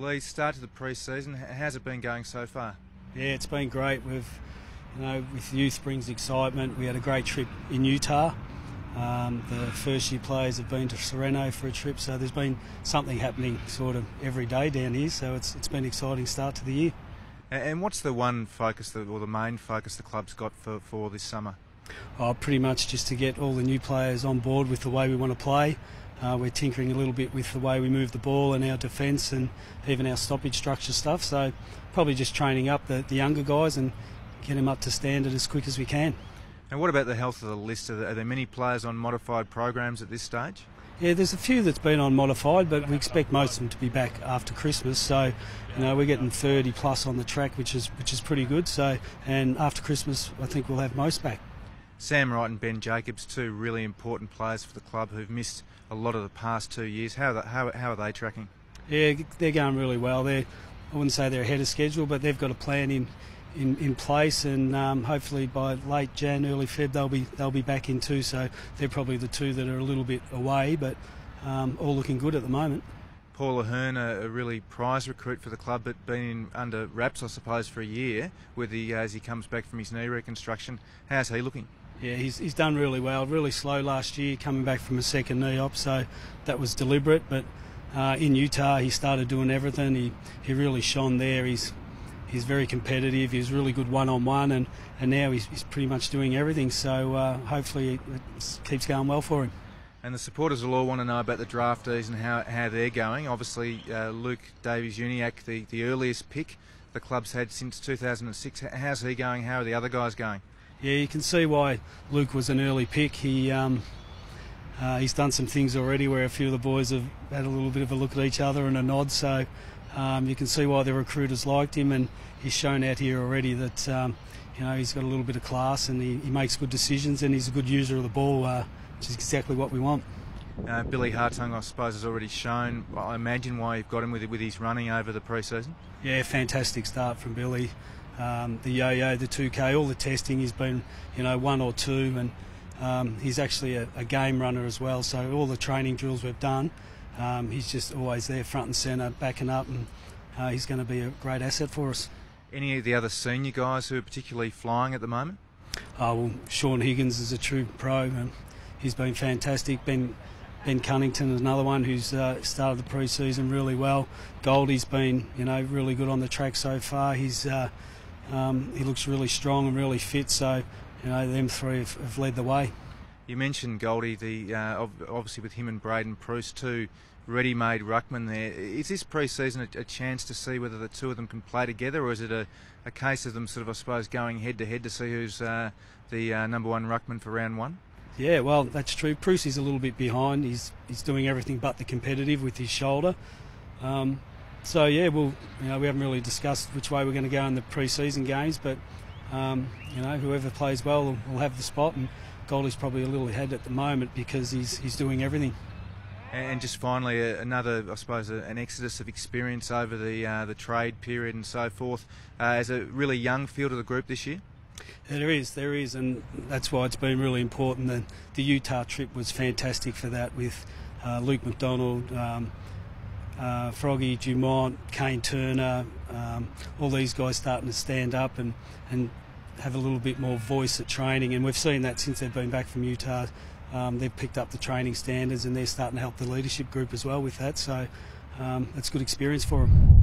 Well, Leigh, start to the pre-season. How's it been going so far? Yeah, it's been great. With youth brings excitement. We had a great trip in Utah. The first year players have been to Sereno for a trip, so there's been something happening sort of every day down here. So it's been an exciting start to the year. And what's the one focus, or the main focus the club's got for this summer? Pretty much just to get all the new players on board with the way we want to play. We're tinkering a little bit with the way we move the ball and our defence and even our stoppage structure stuff. So probably just training up the younger guys and get them up to standard as quick as we can. And what about the health of the list? Are there many players on modified programs at this stage? Yeah, there's a few that's been on modified, but we expect most of them to be back after Christmas. So, we're getting 30 plus on the track, which is pretty good. So, and after Christmas, I think we'll have most back. Sam Wright and Ben Jacobs, two really important players for the club who've missed a lot of the past 2 years. How are they tracking? Yeah, they're going really well. I wouldn't say they're ahead of schedule, but they've got a plan in place, and hopefully by late Jan, early Feb, they'll be back in too. So they're probably the two that are a little bit away, but all looking good at the moment. Paul Ahern, a really prized recruit for the club, but been under wraps, I suppose, for a year as he comes back from his knee reconstruction. How's he looking? Yeah, he's done really well. Really slow last year, coming back from a second knee op, so that was deliberate. But in Utah, he started doing everything. He really shone there. He's very competitive. He's really good one-on-one, and now he's pretty much doing everything. So hopefully it keeps going well for him. And the supporters will all want to know about the draftees and how they're going. Obviously, Luke Davies-Uniacke, the earliest pick the club's had since 2006. How's he going? How are the other guys going? Yeah, you can see why Luke was an early pick. He's done some things already where a few of the boys have had a little bit of a look at each other and a nod. So you can see why the recruiters liked him, and he's shown out here already that he's got a little bit of class, and he makes good decisions, and he's a good user of the ball, which is exactly what we want. Billy Hartung, I suppose, has already shown, I imagine, why you've got him with his running over the pre-season. Yeah, fantastic start from Billy. The yo-yo, the 2K, all the testing, he's been 1 or 2, and he's actually a game runner as well. So all the training drills we've done, he's just always there front and centre, backing up, and he's going to be a great asset for us. Any of the other senior guys who are particularly flying at the moment? Shaun Higgins is a true pro, and he's been fantastic. Ben Cunnington is another one who's started the pre-season really well. Goldie's been really good on the track so far. He looks really strong and really fit, so them three have led the way. You mentioned Goldie, obviously with him and Braden Bruce, two ready-made ruckmen there. Is this pre-season a chance to see whether the two of them can play together, or is it a case of them sort of, I suppose, going head-to-head to see who's the number one ruckman for round one? Yeah, well, that's true. Bruce is a little bit behind. He's doing everything but the competitive with his shoulder. So yeah, we haven't really discussed which way we're going to go in the pre-season games, but whoever plays well will have the spot, and Goldie's probably a little ahead at the moment because he's doing everything. And just finally, another, I suppose, an exodus of experience over the trade period and so forth. As a really young field of the group this year. There is, and that's why it's been really important. That the Utah trip was fantastic for that, with Luke McDonald, Froggy Dumont, Kane Turner, all these guys starting to stand up and have a little bit more voice at training, and we've seen that since they've been back from Utah. They've picked up the training standards, and they're starting to help the leadership group as well with that, so it's good experience for them.